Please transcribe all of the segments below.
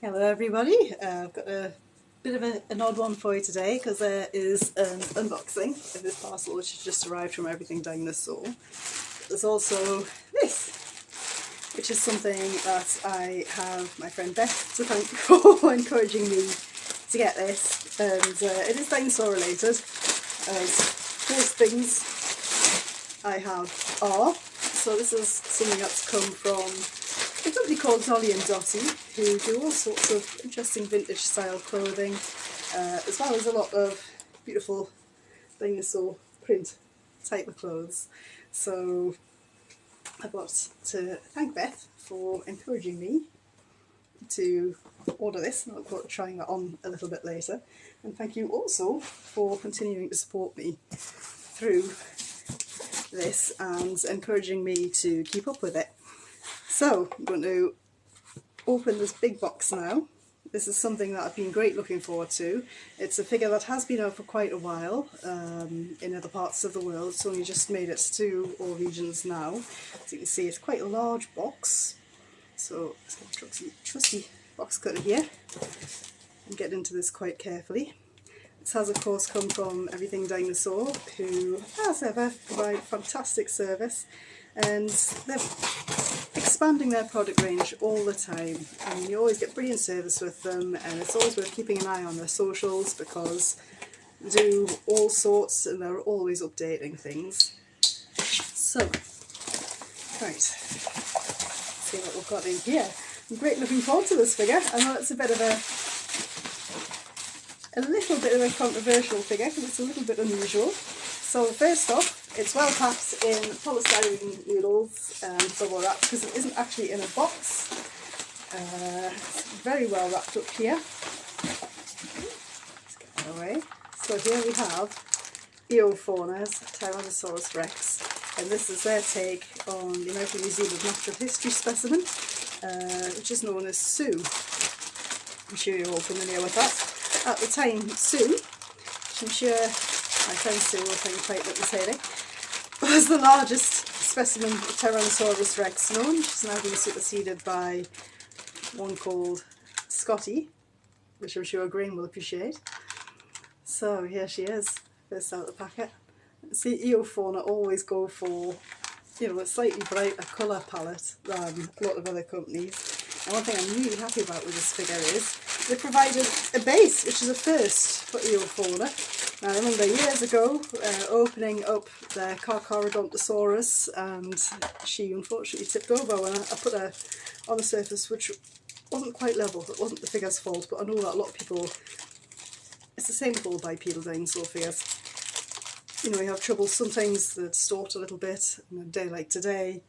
Hello everybody, I've got a bit of an odd one for you today because there is an unboxing of this parcel which has just arrived from Everything Dinosaur. There's also this, which is something that I have my friend Beth to thank for encouraging me to get this, and it is dinosaur related, as most things I have are. So this is something that's come from a company called Dolly and Dottie, who do all sorts of interesting vintage style clothing, as well as a lot of beautiful dinosaur print type of clothes. So I got to thank Beth for encouraging me to order this, and I'll look forward to trying that on a little bit later. And thank you also for continuing to support me through this and encouraging me to keep up with it. So I'm going to open this big box now. This is something that I've been great looking forward to. It's a figure that has been out for quite a while in other parts of the world. It's only just made it to all regions now. As you can see, it's quite a large box. So let's get a trusty box cutter here and get into this quite carefully. This has of course come from Everything Dinosaur, who, as ever, provide fantastic service, and they're expanding their product range all the time. I mean, you always get brilliant service with them, and it's always worth keeping an eye on their socials because they do all sorts and they're always updating things. So, right, let's see what we've got in here. I'm great looking forward to this figure. I know it's a little bit of a controversial figure because it's a little bit unusual. So first off, it's well packed in polystyrene noodles and bubble wrap because it isn't actually in a box. It's very well wrapped up here. Let's get that away. So here we have Eofauna's Tyrannosaurus Rex, and this is their take on the American Museum of Natural History specimen, which is known as Sue. I'm sure you're all familiar with that. At the time, Sue, which I'm sure my friend Sue will think quite entertaining, was the largest specimen of Tyrannosaurus Rex known. She's now been superseded by one called Scotty, which I'm sure Graham will appreciate. So here she is, first out of the packet. See, Eofauna always go for, a slightly brighter colour palette than a lot of other companies. And one thing I'm really happy about with this figure is they provided a base, which is a first for Eofauna. Now I remember years ago opening up their Carcharodontosaurus, and she unfortunately tipped over when I put her on a surface which wasn't quite level. It wasn't the figure's fault, but I know that a lot of people, it's the same with all bipedal dinosaur figures. You have trouble sometimes that distort a little bit. On a day like today,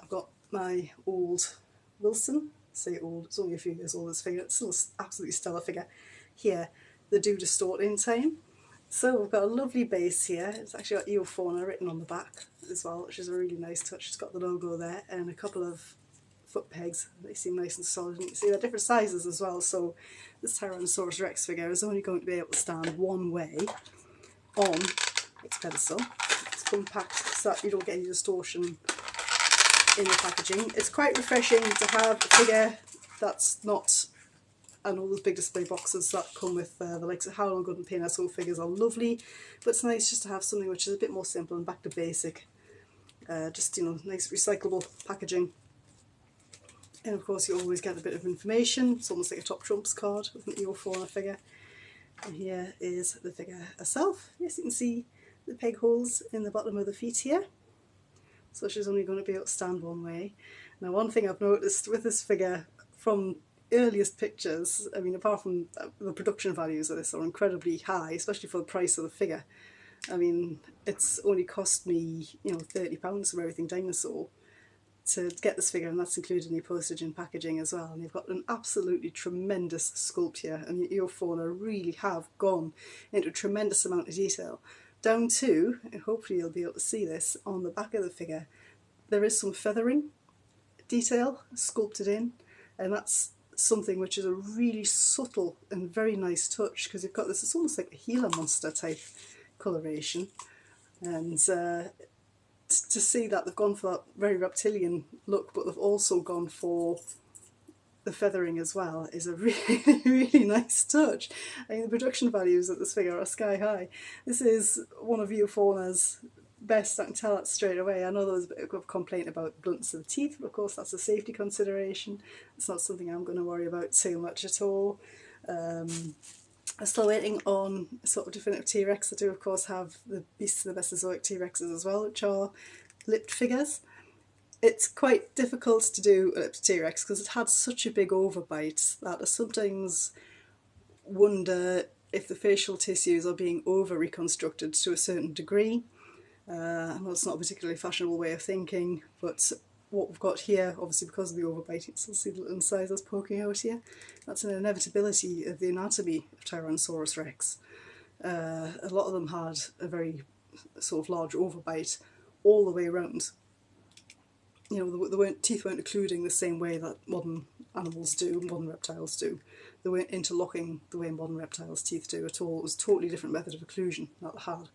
I've got my old Wilson, say old, it's only a few years old, this figure, it's still an absolutely stellar figure here. They do distort in time. So we've got a lovely base here. It's actually got Eofauna written on the back as well, which is a really nice touch. It's got the logo there and a couple of foot pegs. They seem nice and solid, and you can see they're different sizes as well. So this Tyrannosaurus Rex figure is only going to be able to stand one way on its pedestal. It's compact so that you don't get any distortion in the packaging. It's quite refreshing to have a figure that's not, and all those big display boxes that come with the likes of How Long Good and PNSO figures are lovely, but it's nice just to have something which is a bit more simple and back to basic. Just, nice recyclable packaging. And of course you always get a bit of information. It's almost like a Top Trumps card with an Eofauna figure. And here is the figure herself. Yes, you can see the peg holes in the bottom of the feet here. So she's only going to be able to stand one way. Now one thing I've noticed with this figure from earliest pictures, I mean, apart from the production values of this are incredibly high, especially for the price of the figure. I mean, it's only cost me, £30 from Everything Dinosaur to get this figure, and that's including the postage and packaging as well. And they've got an absolutely tremendous sculpt here, and the Eofauna really have gone into a tremendous amount of detail. Down to, and hopefully you'll be able to see this, on the back of the figure, there is some feathering detail sculpted in, and that's something which is a really subtle and very nice touch, because you've got this, it's almost like a Gila monster type coloration, and to see that they've gone for that very reptilian look, but they've also gone for the feathering as well is a really, really nice touch. I mean, the production values of this figure are sky high. This is one of Eofauna's best, I can tell that straight away. I know there was a bit of complaint about bluntness of the teeth, but of course that's a safety consideration. It's not something I'm going to worry about too much at all. I'm still waiting on a sort of definitive T-Rex. I do of course have the Beasts of the Mesozoic T-Rexes as well, which are lipped figures. It's quite difficult to do a lipped T-Rex because it had such a big overbite that I sometimes wonder if the facial tissues are being over reconstructed to a certain degree. I know it's not a particularly fashionable way of thinking, but what we've got here, obviously because of the overbite, you can still see the little incisors poking out here. That's an inevitability of the anatomy of Tyrannosaurus rex. A lot of them had a very sort of large overbite all the way around. You know, teeth weren't occluding the same way that modern animals do, modern reptiles do. They weren't interlocking the way modern reptiles' teeth do at all. It was a totally different method of occlusion that they had.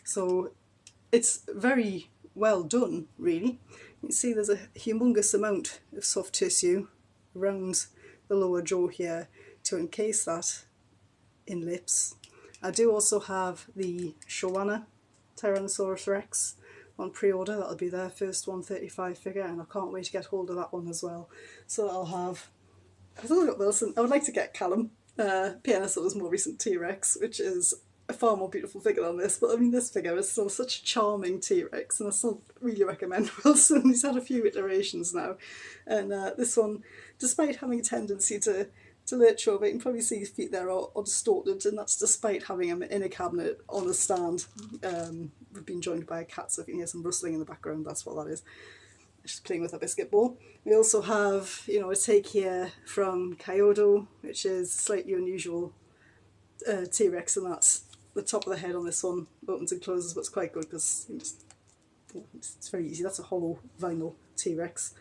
So it's very well done, really. You can see there's a humongous amount of soft tissue around the lower jaw here to encase that in lips. I do also have the Showana Tyrannosaurus rex on pre-order. That'll be their first 135 figure, and I can't wait to get hold of that one as well. So I'll have... I've still got Wilson. I would like to get Callum, Pianosaur's more recent T-Rex, which is a far more beautiful figure than this, but I mean this figure is still such a charming T-Rex, and I still really recommend Wilson. He's had a few iterations now, and this one, despite having a tendency to lurch over, you can probably see his feet there are distorted, and that's despite having him in a cabinet on a stand. We've been joined by a cat, so if you can hear some rustling in the background, that's what that is. She's playing with a biscuit ball. We also have, you know, a take here from Kyoto, which is slightly unusual T-Rex, and that's the top of the head on this one opens and closes, but it's quite good because it's very easy. That's a hollow vinyl T-Rex.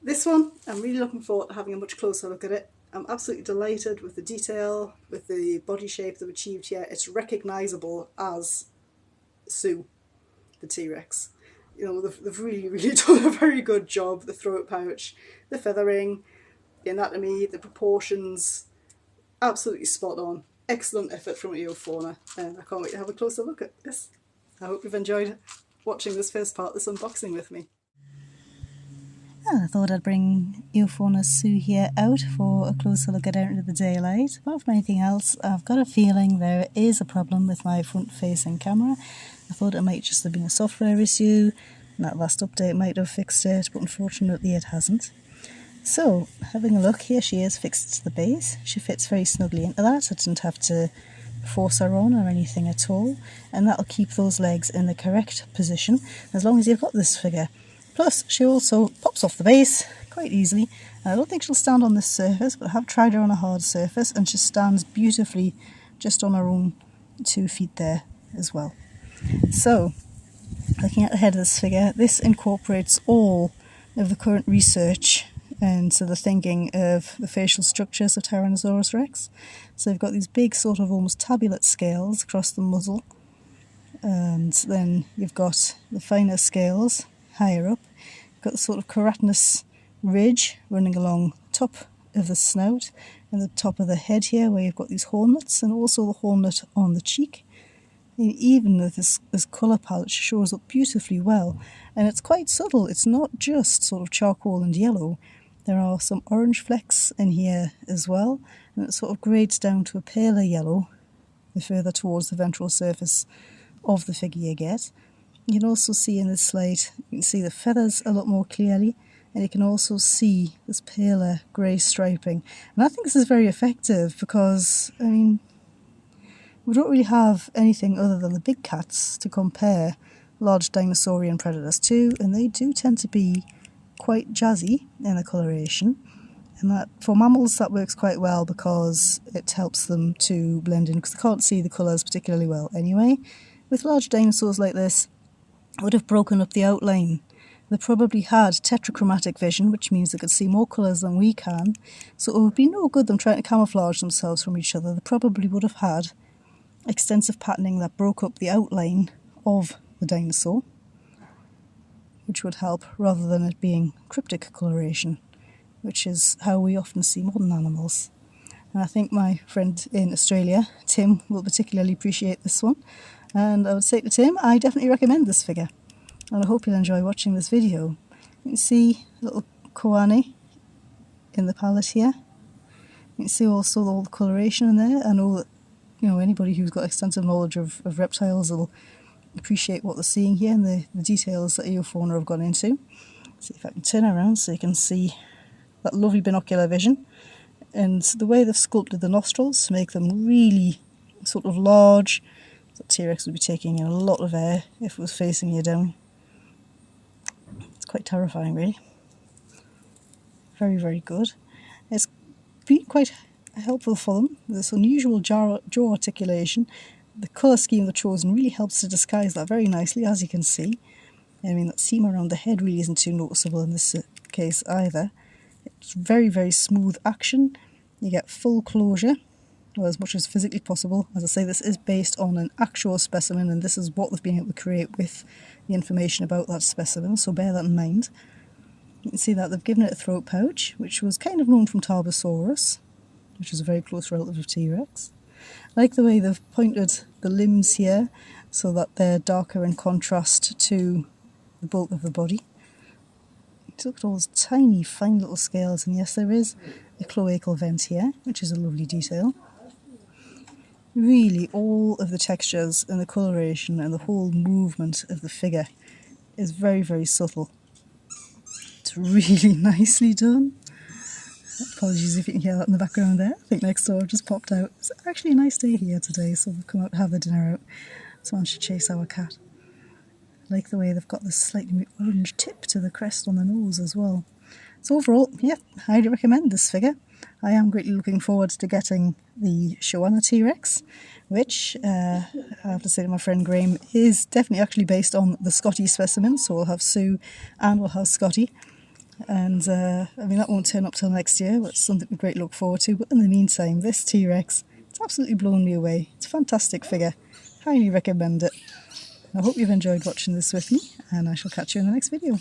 This one, I'm really looking forward to having a much closer look at it. I'm absolutely delighted with the detail, with the body shape they've achieved here. It's recognisable as Sue, the T-Rex. You know, they've really, really done a very good job. The throat pouch, the feathering, the anatomy, the proportions, absolutely spot on. Excellent effort from Eofauna, and I can't wait to have a closer look at this. I hope you've enjoyed watching this first part of this unboxing with me. I thought I'd bring Eofauna Sue here out for a closer look at out into the daylight. Apart from anything else, I've got a feeling there is a problem with my front-facing camera. I thought it might just have been a software issue, and that last update might have fixed it, but unfortunately it hasn't. So, having a look, here she is fixed to the base. She fits very snugly into that. I didn't have to force her on or anything at all, and that'll keep those legs in the correct position as long as you've got this figure. Plus, she also pops off the base quite easily. And I don't think she'll stand on this surface, but I have tried her on a hard surface, and she stands beautifully just on her own 2 feet there as well. So, looking at the head of this figure, this incorporates all of the current research and so the thinking of the facial structures of Tyrannosaurus rex. So they've got these big sort of almost tabulate scales across the muzzle, and then you've got the finer scales higher up. You've got the sort of keratinous ridge running along top of the snout and the top of the head here, where you've got these hornlets, and also the hornlet on the cheek. And even with this colour palette shows up beautifully well, and it's quite subtle. It's not just sort of charcoal and yellow. There are some orange flecks in here as well, and it sort of grades down to a paler yellow the further towards the ventral surface of the figure you get. You can also see in this slide, you can see the feathers a lot more clearly, and you can also see this paler grey striping. And I think this is very effective because, I mean, we don't really have anything other than the big cats to compare large dinosaurian predators to, and they do tend to be quite jazzy in the coloration, and that for mammals that works quite well because it helps them to blend in, because they can't see the colours particularly well anyway. With large dinosaurs like this, it would have broken up the outline. They probably had tetrachromatic vision, which means they could see more colours than we can, so it would be no good them trying to camouflage themselves from each other. They probably would have had extensive patterning that broke up the outline of the dinosaur, which would help rather than it being cryptic coloration, which is how we often see modern animals. And I think my friend in Australia, Tim, will particularly appreciate this one. And I would say to Tim, I definitely recommend this figure. And I hope you'll enjoy watching this video. You can see little koane in the palette here. You can see also all the coloration in there. I know that, you know, anybody who's got extensive knowledge of reptiles will appreciate what they're seeing here and the details that Eofauna have gone into. See if I can turn around so you can see that lovely binocular vision. And the way they've sculpted the nostrils to make them really sort of large. The T-Rex would be taking in a lot of air if it was facing you down. It's quite terrifying, really. Very, very good. It's been quite helpful for them. This unusual jaw articulation. The colour scheme they've chosen really helps to disguise that very nicely, as you can see. I mean, that seam around the head really isn't too noticeable in this case either. It's very, very smooth action. You get full closure, or as much as physically possible. As I say, this is based on an actual specimen, and this is what they've been able to create with the information about that specimen, so bear that in mind. You can see that they've given it a throat pouch, which was kind of known from Tarbosaurus, which is a very close relative of T-Rex. I like the way they've pointed the limbs here, so that they're darker in contrast to the bulk of the body. Look at all those tiny, fine little scales, and yes, there is a cloacal vent here, which is a lovely detail. Really, all of the textures and the coloration and the whole movement of the figure is very, very subtle. It's really nicely done. Apologies if you can hear that in the background there. I think next door just popped out. It's actually a nice day here today, so we've come out to have the dinner out. Someone should chase our cat. I like the way they've got this slightly orange tip to the crest on the nose as well. So overall, yeah, I highly recommend this figure. I am greatly looking forward to getting the Eofauna T-Rex, which, I have to say to my friend Graham, is definitely actually based on the Scotty specimen, so we'll have Sue and we'll have Scotty. And, I mean, that won't turn up till next year, but it's something we greatly look forward to. But in the meantime, this T-Rex, it's absolutely blown me away. It's a fantastic figure. Highly recommend it. I hope you've enjoyed watching this with me, and I shall catch you in the next video.